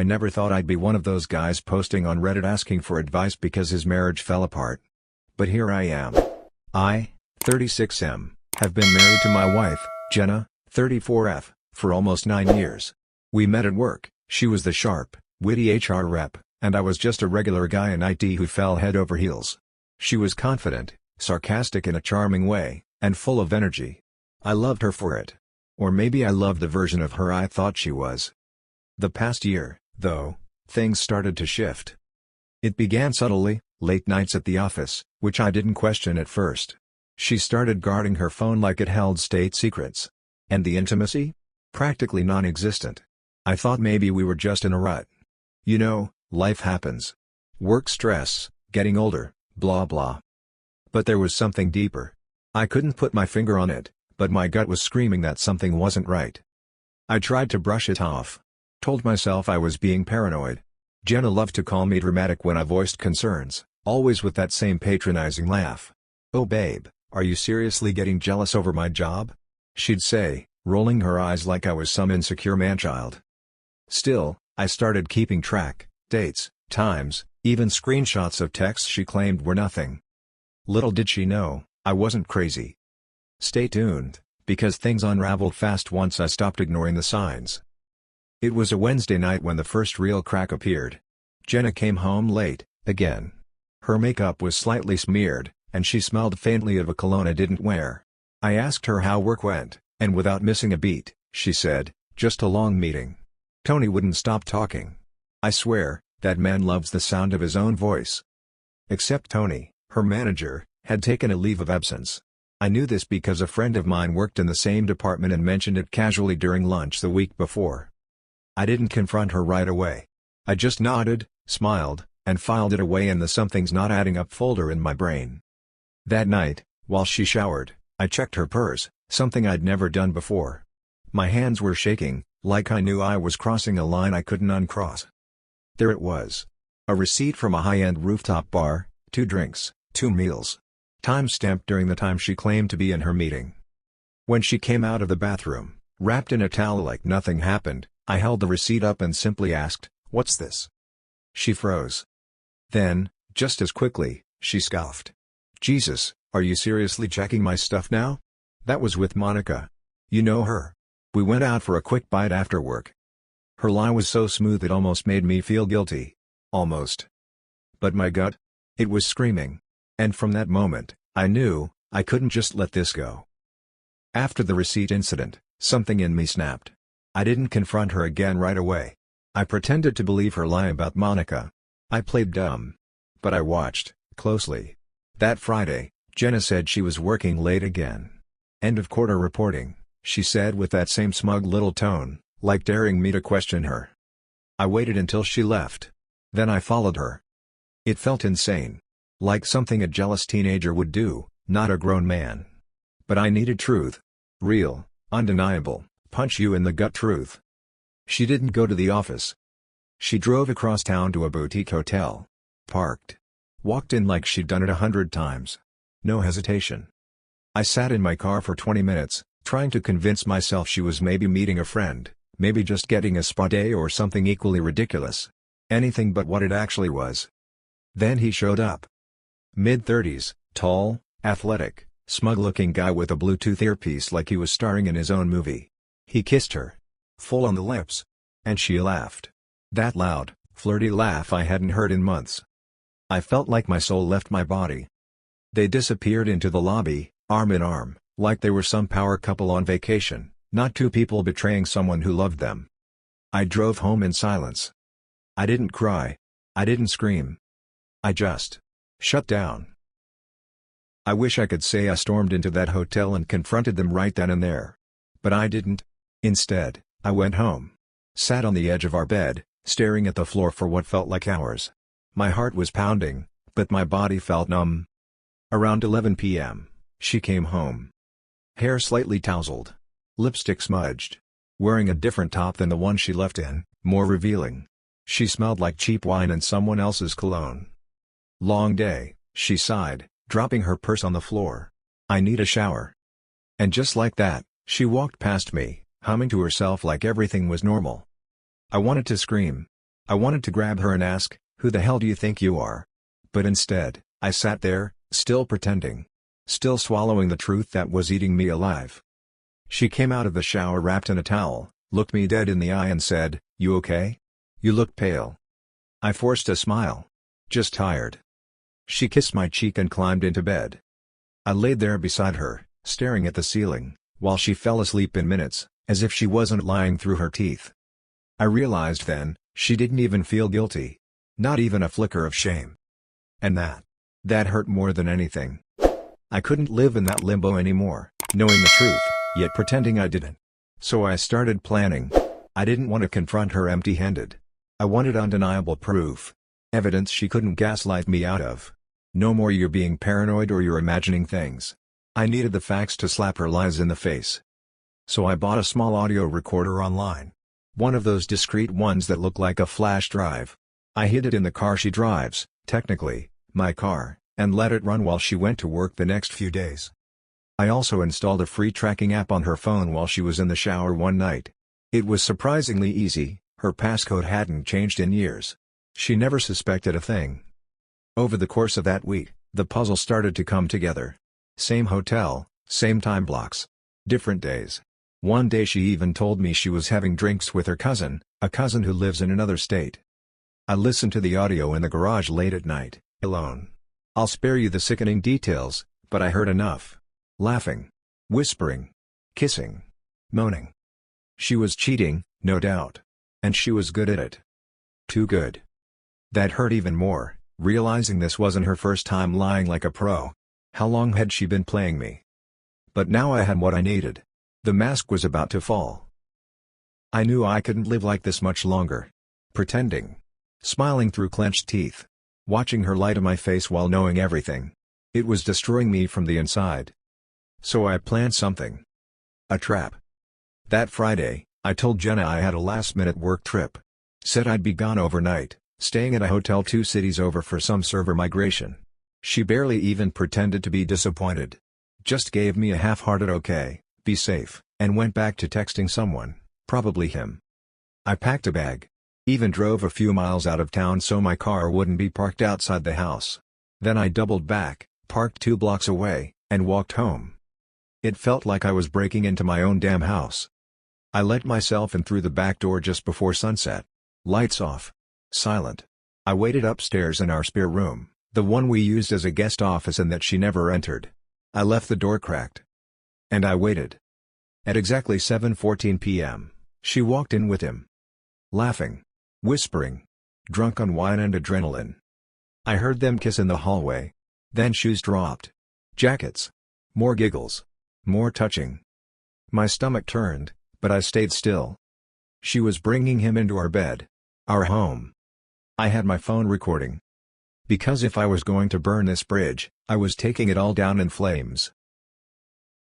I never thought I'd be one of those guys posting on Reddit asking for advice because his marriage fell apart. But here I am. I, 36M, have been married to my wife, Jenna, 34F, for almost 9 years. We met at work. She was the sharp, witty HR rep, and I was just a regular guy in IT who fell head over heels. She was confident, sarcastic in a charming way, and full of energy. I loved her for it. Or maybe I loved the version of her I thought she was. The past year, though, things started to shift. It began subtly, late nights at the office, which I didn't question at first. She started guarding her phone like it held state secrets. And the intimacy? Practically non-existent. I thought maybe we were just in a rut. You know, life happens. Work stress, getting older, blah blah. But there was something deeper. I couldn't put my finger on it, but my gut was screaming that something wasn't right. I tried to brush it off. Told myself I was being paranoid. Jenna loved to call me dramatic when I voiced concerns, always with that same patronizing laugh. "Oh babe, are you seriously getting jealous over my job?" she'd say, rolling her eyes like I was some insecure manchild. Still, I started keeping track, dates, times, even screenshots of texts she claimed were nothing. Little did she know, I wasn't crazy. Stay tuned, because things unraveled fast once I stopped ignoring the signs. It was a Wednesday night when the first real crack appeared. Jenna came home late, again. Her makeup was slightly smeared, and she smelled faintly of a cologne I didn't wear. I asked her how work went, and without missing a beat, she said, "Just a long meeting." Tony wouldn't stop talking. I swear, that man loves the sound of his own voice. Except Tony, her manager, had taken a leave of absence. I knew this because a friend of mine worked in the same department and mentioned it casually during lunch the week before. I didn't confront her right away. I just nodded, smiled, and filed it away in the something's not adding up folder in my brain. That night, while she showered, I checked her purse, something I'd never done before. My hands were shaking, like I knew I was crossing a line I couldn't uncross. There it was. A receipt from a high-end rooftop bar, 2 drinks, 2 meals. Time-stamped during the time she claimed to be in her meeting. When she came out of the bathroom, wrapped in a towel like nothing happened, I held the receipt up and simply asked, "What's this?" She froze. Then, just as quickly, she scoffed. "Jesus, are you seriously checking my stuff now?" That was with Monica. You know her. We went out for a quick bite after work. Her lie was so smooth it almost made me feel guilty. Almost. But my gut? It was screaming. And from that moment, I knew, I couldn't just let this go. After the receipt incident, something in me snapped. I didn't confront her again right away. I pretended to believe her lie about Monica. I played dumb. But I watched, closely. That Friday, Jenna said she was working late again. "End of quarter reporting," she said with that same smug little tone, like daring me to question her. I waited until she left. Then I followed her. It felt insane. Like something a jealous teenager would do, not a grown man. But I needed truth. Real, undeniable, punch-you-in-the-gut truth. She didn't go to the office. She drove across town to a boutique hotel. Parked. Walked in like she'd done it 100 times. No hesitation. I sat in my car for 20 minutes, trying to convince myself she was maybe meeting a friend, maybe just getting a spa day or something equally ridiculous. Anything but what it actually was. Then he showed up. Mid-30s, tall, athletic, smug-looking guy with a Bluetooth earpiece like he was starring in his own movie. He kissed her. Full on the lips. And she laughed. That loud, flirty laugh I hadn't heard in months. I felt like my soul left my body. They disappeared into the lobby, arm in arm, like they were some power couple on vacation, not 2 people betraying someone who loved them. I drove home in silence. I didn't cry. I didn't scream. I just shut down. I wish I could say I stormed into that hotel and confronted them right then and there. But I didn't. Instead, I went home. Sat on the edge of our bed, staring at the floor for what felt like hours. My heart was pounding, but my body felt numb. Around 11 p.m., she came home. Hair slightly tousled. Lipstick smudged. Wearing a different top than the one she left in, more revealing. She smelled like cheap wine and someone else's cologne. "Long day," she sighed, dropping her purse on the floor. "I need a shower." And just like that, she walked past me, humming to herself like everything was normal. I wanted to scream. I wanted to grab her and ask, "Who the hell do you think you are?" But instead, I sat there, still pretending. Still swallowing the truth that was eating me alive. She came out of the shower wrapped in a towel, looked me dead in the eye and said, "You okay? You look pale." I forced a smile. "Just tired." She kissed my cheek and climbed into bed. I laid there beside her, staring at the ceiling, while she fell asleep in minutes, as if she wasn't lying through her teeth. I realized then, she didn't even feel guilty. Not even a flicker of shame. And that hurt more than anything. I couldn't live in that limbo anymore, knowing the truth, yet pretending I didn't. So I started planning. I didn't want to confront her empty-handed. I wanted undeniable proof. Evidence she couldn't gaslight me out of. No more "you're being paranoid" or "you're imagining things." I needed the facts to slap her lies in the face. So I bought a small audio recorder online. One of those discreet ones that look like a flash drive. I hid it in the car she drives, technically, my car, and let it run while she went to work the next few days. I also installed a free tracking app on her phone while she was in the shower one night. It was surprisingly easy, her passcode hadn't changed in years. She never suspected a thing. Over the course of that week, the puzzle started to come together. Same hotel, same time blocks. Different days. One day she even told me she was having drinks with her cousin, a cousin who lives in another state. I listened to the audio in the garage late at night, alone. I'll spare you the sickening details, but I heard enough. Laughing. Whispering. Kissing. Moaning. She was cheating, no doubt. And she was good at it. Too good. That hurt even more, realizing this wasn't her first time lying like a pro. How long had she been playing me? But now I had what I needed. The mask was about to fall. I knew I couldn't live like this much longer. Pretending. Smiling through clenched teeth. Watching her lie to my face while knowing everything. It was destroying me from the inside. So I planned something. A trap. That Friday, I told Jenna I had a last-minute work trip. Said I'd be gone overnight, staying at a hotel 2 cities over for some server migration. She barely even pretended to be disappointed. Just gave me a half-hearted "okay, be safe," and went back to texting someone, probably him. I packed a bag. Even drove a few miles out of town so my car wouldn't be parked outside the house. Then I doubled back, parked 2 blocks away, and walked home. It felt like I was breaking into my own damn house. I let myself in through the back door just before sunset. Lights off. Silent. I waited upstairs in our spare room, the one we used as a guest office and that she never entered. I left the door cracked. And I waited. At exactly 7:14 p.m., she walked in with him. Laughing. Whispering. Drunk on wine and adrenaline. I heard them kiss in the hallway. Then shoes dropped. Jackets. More giggles. More touching. My stomach turned, but I stayed still. She was bringing him into our bed. Our home. I had my phone recording. Because if I was going to burn this bridge, I was taking it all down in flames.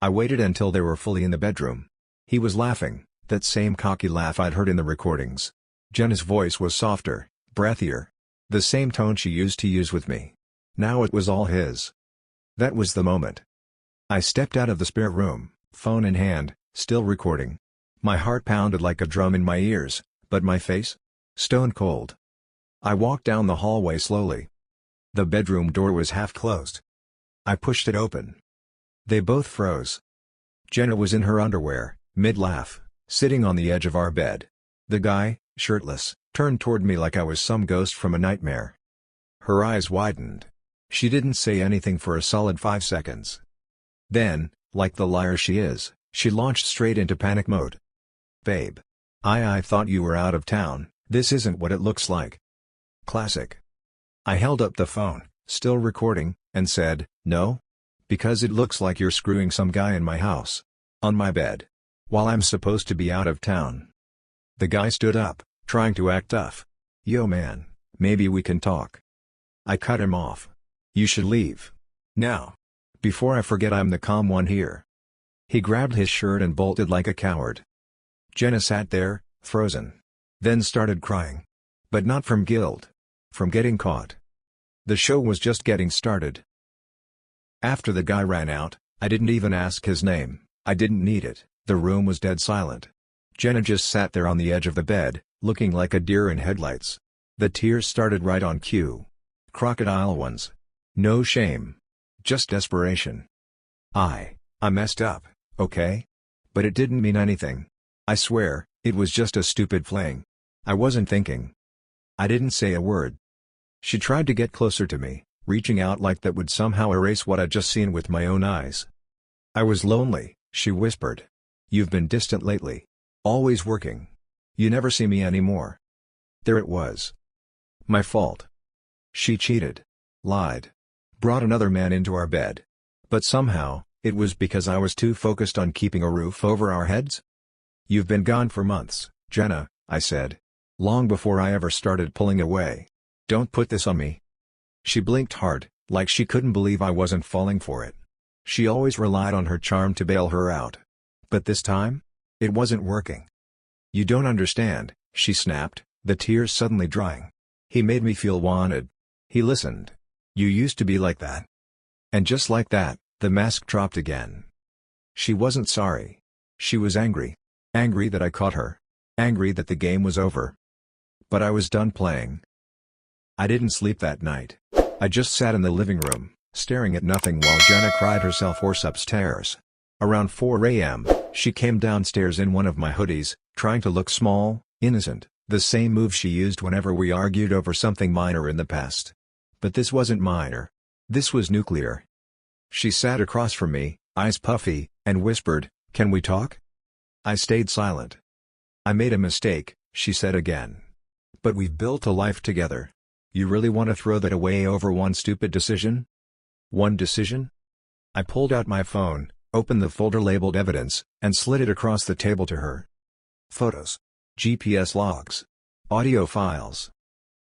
I waited until they were fully in the bedroom. He was laughing, that same cocky laugh I'd heard in the recordings. Jenna's voice was softer, breathier. The same tone she used to use with me. Now it was all his. That was the moment. I stepped out of the spare room, phone in hand, still recording. My heart pounded like a drum in my ears, but my face? Stone cold. I walked down the hallway slowly. The bedroom door was half closed. I pushed it open. They both froze. Jenna was in her underwear, mid-laugh, sitting on the edge of our bed. The guy, shirtless, turned toward me like I was some ghost from a nightmare. Her eyes widened. She didn't say anything for a solid 5 seconds. Then, like the liar she is, she launched straight into panic mode. "Babe. I thought you were out of town, this isn't what it looks like." Classic. I held up the phone, still recording, and said, "No? Because it looks like you're screwing some guy in my house. On my bed. While I'm supposed to be out of town." The guy stood up, trying to act tough. "Yo man, maybe we can talk." I cut him off. "You should leave. Now. Before I forget I'm the calm one here." He grabbed his shirt and bolted like a coward. Jenna sat there, frozen. Then started crying. But not from guilt. From getting caught. The show was just getting started. After the guy ran out, I didn't even ask his name. I didn't need it. The room was dead silent. Jenna just sat there on the edge of the bed, looking like a deer in headlights. The tears started right on cue. Crocodile ones. No shame. Just desperation. I messed up, okay? But it didn't mean anything. I swear, it was just a stupid fling. I wasn't thinking. I didn't say a word. She tried to get closer to me, reaching out like that would somehow erase what I'd just seen with my own eyes. I was lonely, she whispered. You've been distant lately. Always working. You never see me anymore. There it was. My fault. She cheated. Lied. Brought another man into our bed. But somehow, it was because I was too focused on keeping a roof over our heads? You've been gone for months, Jenna, I said. Long before I ever started pulling away. Don't put this on me. She blinked hard, like she couldn't believe I wasn't falling for it. She always relied on her charm to bail her out. But this time? It wasn't working. You don't understand, she snapped, the tears suddenly drying. He made me feel wanted. He listened. You used to be like that. And just like that, the mask dropped again. She wasn't sorry. She was angry. Angry that I caught her. Angry that the game was over. But I was done playing. I didn't sleep that night. I just sat in the living room, staring at nothing while Jenna cried herself hoarse upstairs. Around 4 a.m., she came downstairs in one of my hoodies, trying to look small, innocent, the same move she used whenever we argued over something minor in the past. But this wasn't minor. This was nuclear. She sat across from me, eyes puffy, and whispered, "Can we talk?" I stayed silent. "I made a mistake," she said again. "But we've built a life together. You really want to throw that away over one stupid decision?" One decision? I pulled out my phone, opened the folder labeled evidence, and slid it across the table to her. Photos. GPS logs. Audio files.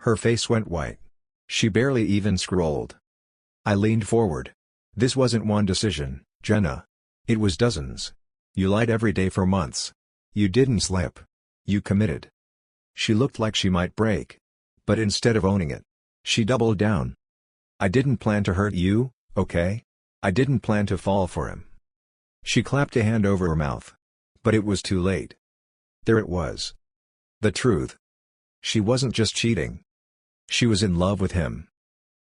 Her face went white. She barely even scrolled. I leaned forward. This wasn't one decision, Jenna. It was dozens. You lied every day for months. You didn't slip. You committed. She looked like she might break. But instead of owning it, she doubled down. I didn't plan to hurt you, okay? I didn't plan to fall for him. She clapped a hand over her mouth. But it was too late. There it was. The truth. She wasn't just cheating. She was in love with him.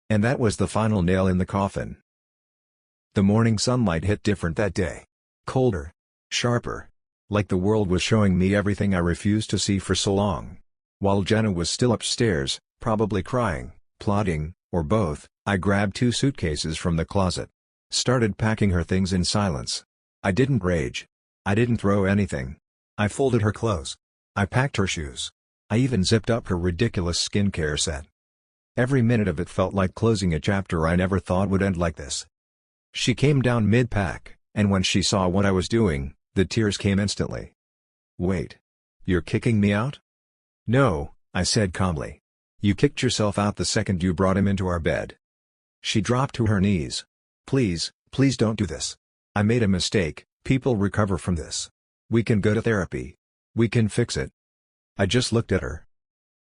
And that was the final nail in the coffin. The morning sunlight hit different that day. Colder. Sharper. Like the world was showing me everything I refused to see for so long. While Jenna was still upstairs, probably crying, plotting, or both, I grabbed 2 suitcases from the closet. Started packing her things in silence. I didn't rage. I didn't throw anything. I folded her clothes. I packed her shoes. I even zipped up her ridiculous skincare set. Every minute of it felt like closing a chapter I never thought would end like this. She came down mid-pack, and when she saw what I was doing, the tears came instantly. "Wait. You're kicking me out?" "No," I said calmly. "You kicked yourself out the second you brought him into our bed." She dropped to her knees. Please don't do this. I made a mistake, people recover from this. We can go to therapy. We can fix it." I just looked at her.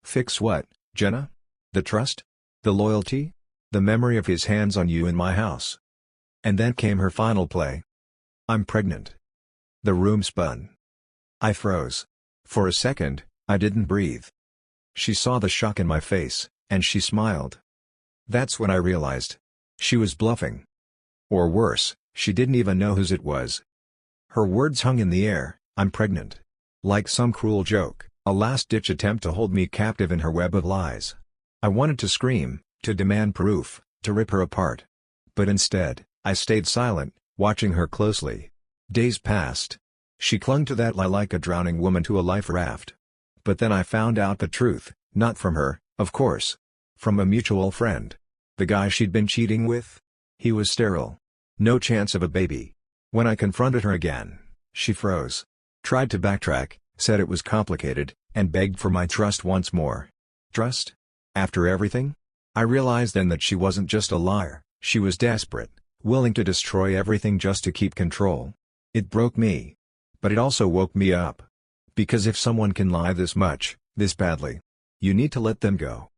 "Fix what, Jenna? The trust? The loyalty? The memory of his hands on you in my house?" And then came her final play. "I'm pregnant." The room spun. I froze. For a second, I didn't breathe. She saw the shock in my face, and she smiled. That's when I realized. She was bluffing. Or worse, she didn't even know whose it was. Her words hung in the air, "I'm pregnant." Like some cruel joke, a last-ditch attempt to hold me captive in her web of lies. I wanted to scream, to demand proof, to rip her apart. But instead, I stayed silent, watching her closely. Days passed. She clung to that lie like a drowning woman to a life raft. But then I found out the truth, not from her, of course. From a mutual friend. The guy she'd been cheating with? He was sterile. No chance of a baby. When I confronted her again, she froze. Tried to backtrack, said it was complicated, and begged for my trust once more. Trust? After everything? I realized then that she wasn't just a liar, she was desperate, willing to destroy everything just to keep control. It broke me. But it also woke me up. Because if someone can lie this much, this badly, you need to let them go.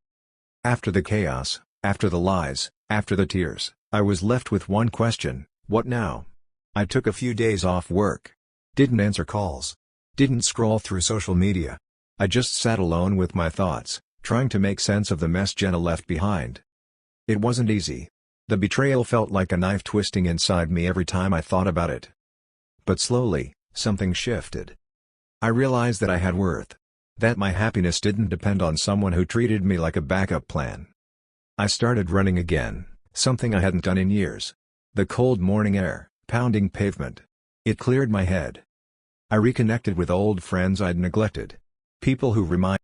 After the chaos, after the lies, after the tears, I was left with one question: what now? I took a few days off work. Didn't answer calls. Didn't scroll through social media. I just sat alone with my thoughts, trying to make sense of the mess Jenna left behind. It wasn't easy. The betrayal felt like a knife twisting inside me every time I thought about it. But slowly, something shifted. I realized that I had worth. That my happiness didn't depend on someone who treated me like a backup plan. I started running again, something I hadn't done in years. The cold morning air, pounding pavement. It cleared my head. I reconnected with old friends I'd neglected. People who remind.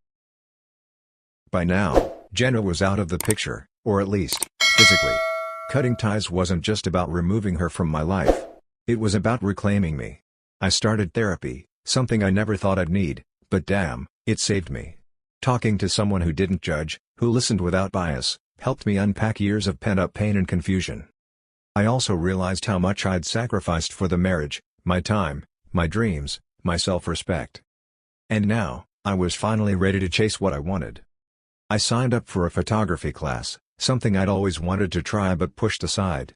By now, Jenna was out of the picture, or at least, physically. Cutting ties wasn't just about removing her from my life. It was about reclaiming me. I started therapy, something I never thought I'd need, but damn, it saved me. Talking to someone who didn't judge, who listened without bias, helped me unpack years of pent-up pain and confusion. I also realized how much I'd sacrificed for the marriage, my time, my dreams, my self-respect. And now, I was finally ready to chase what I wanted. I signed up for a photography class, something I'd always wanted to try but pushed aside.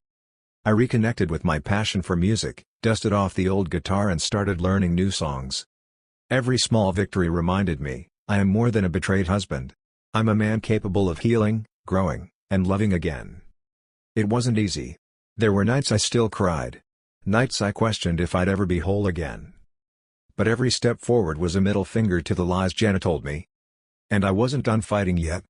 I reconnected with my passion for music, dusted off the old guitar and started learning new songs. Every small victory reminded me, I am more than a betrayed husband. I'm a man capable of healing, growing, and loving again. It wasn't easy. There were nights I still cried. Nights I questioned if I'd ever be whole again. But every step forward was a middle finger to the lies Jenna told me. And I wasn't done fighting yet.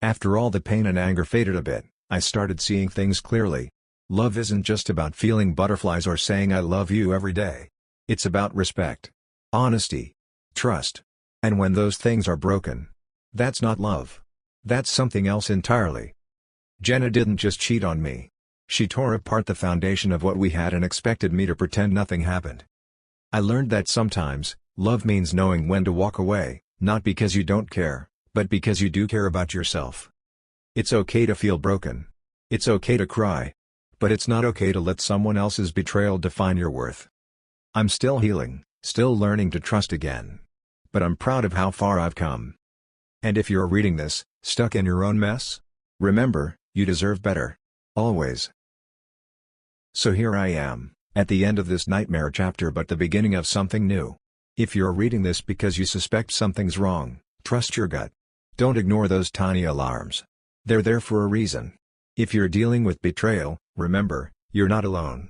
After all the pain and anger faded a bit, I started seeing things clearly. Love isn't just about feeling butterflies or saying I love you every day. It's about respect, honesty, trust. And when those things are broken, that's not love. That's something else entirely. Jenna didn't just cheat on me. She tore apart the foundation of what we had and expected me to pretend nothing happened. I learned that sometimes, love means knowing when to walk away, not because you don't care, but because you do care about yourself. It's okay to feel broken. It's okay to cry. But it's not okay to let someone else's betrayal define your worth. I'm still healing, still learning to trust again. But I'm proud of how far I've come. And if you're reading this, stuck in your own mess, remember, you deserve better. Always. So here I am, at the end of this nightmare chapter but the beginning of something new. If you're reading this because you suspect something's wrong, trust your gut. Don't ignore those tiny alarms. They're there for a reason. If you're dealing with betrayal, remember, you're not alone.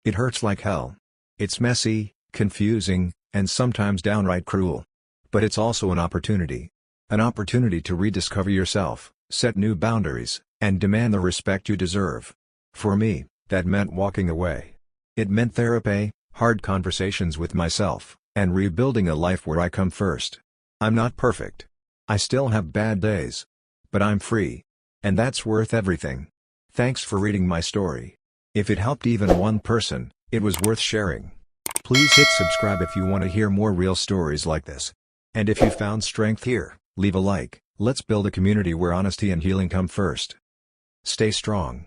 It hurts like hell. It's messy, confusing, and sometimes downright cruel. But it's also an opportunity. An opportunity to rediscover yourself, set new boundaries, and demand the respect you deserve. For me, that meant walking away. It meant therapy, hard conversations with myself, and rebuilding a life where I come first. I'm not perfect. I still have bad days. But I'm free. And that's worth everything. Thanks for reading my story. If it helped even one person, it was worth sharing. Please hit subscribe if you want to hear more real stories like this. And if you found strength here, leave a like. Let's build a community where honesty and healing come first. Stay strong.